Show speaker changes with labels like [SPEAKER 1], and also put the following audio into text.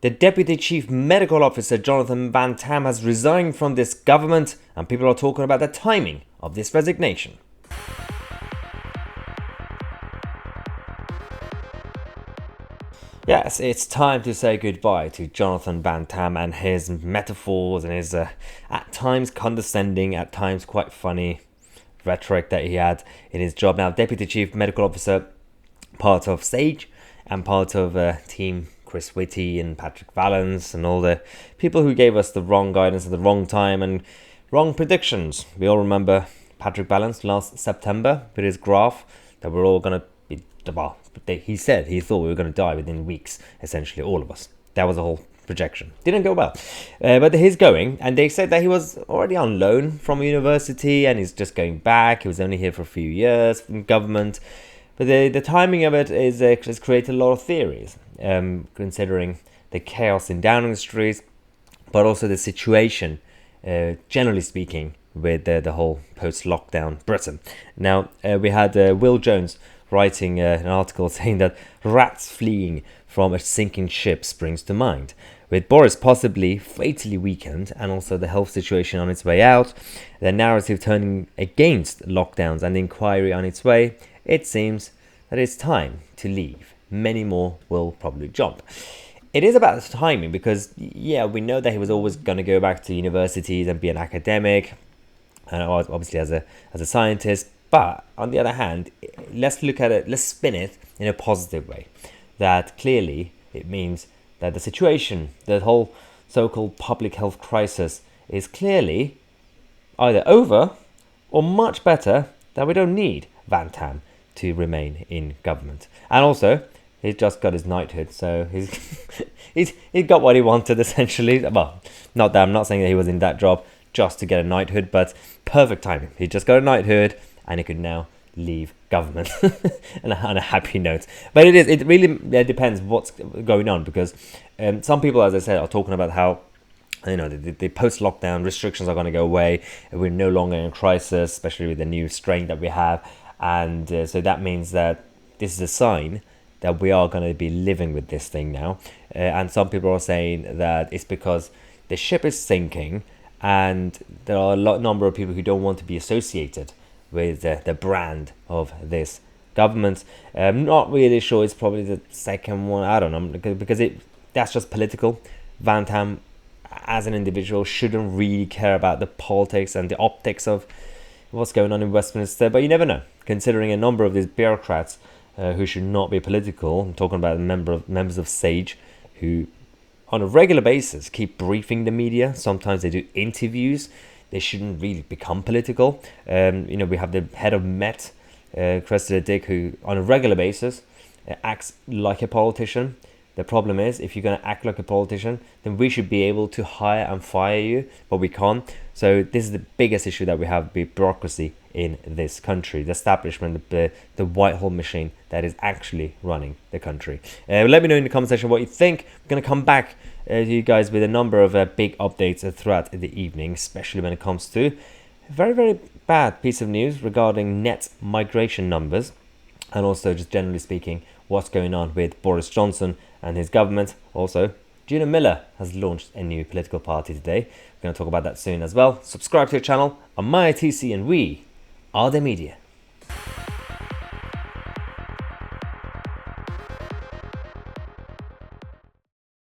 [SPEAKER 1] The Deputy Chief Medical Officer Jonathan Van-Tam has resigned from this government, and people are talking about the timing of this resignation. Yes, it's time to say goodbye to Jonathan Van-Tam and his metaphors and his at times condescending, at times quite funny rhetoric that he had in his job. Now, Deputy Chief Medical Officer, part of Sage and part of Team Chris Whitty and Patrick Vallance and all the people who gave us the wrong guidance at the wrong time and wrong predictions. We all remember Patrick Vallance last September with his graph that we're all going to be, well, he said he thought we were going to die within weeks, essentially all of us. That was the whole projection. Didn't go well. But he's going, and they said that he was already on loan from university and he's just going back. He was only here for a few years from government. But the timing of it has created a lot of theories, considering the chaos in Downing Street, but also the situation, generally speaking, with the whole post-lockdown Britain. Now, we had Will Jones writing an article saying that rats fleeing from a sinking ship springs to mind. With Boris possibly fatally weakened and also the health situation on its way out, the narrative turning against lockdowns and the inquiry on its way, it seems that it's time to leave. Many more will probably jump. It is about timing because, yeah, we know that he was always going to go back to universities and be an academic, and obviously as a scientist. But on the other hand, let's look at it, let's spin it in a positive way. That clearly it means that the situation, the whole so-called public health crisis, is clearly either over or much better, that we don't need Van-Tam to remain in government. And also, he's just got his knighthood, so he's got what he wanted, essentially. Well, not that I'm not saying that he was in that job just to get a knighthood, but perfect timing. He just got a knighthood, and he could now leave government on a happy note. But it really depends what's going on, because some people, as I said, are talking about how, you know, the post-lockdown restrictions are going to go away, and we're no longer in a crisis, especially with the new strain that we have. And so that means that this is a sign that we are going to be living with this thing now. And some people are saying that it's because the ship is sinking and there are a number of people who don't want to be associated with the brand of this government. I'm not really sure. It's probably the second one. I don't know, because that's just political. Van-Tam, as an individual, shouldn't really care about the politics and the optics of what's going on in Westminster, but you never know, considering a number of these bureaucrats who should not be political. I'm talking about members of Sage who on a regular basis keep briefing the media. Sometimes they do interviews. They shouldn't really become political. You know, we have the head of Met, Cressida Dick, who on a regular basis acts like a politician. The problem is, if you're going to act like a politician, then we should be able to hire and fire you, but we can't. So this is the biggest issue that we have with bureaucracy in this country, the establishment, the Whitehall machine that is actually running the country. Let me know in the comment section what you think. We're going to come back to you guys with a number of big updates throughout the evening, especially when it comes to a very, very bad piece of news regarding net migration numbers, and also just generally speaking, what's going on with Boris Johnson and his government. Also, Gina Miller has launched a new political party today. We're going to talk about that soon as well. Subscribe to the channel. I'm Tousi, and we are the media.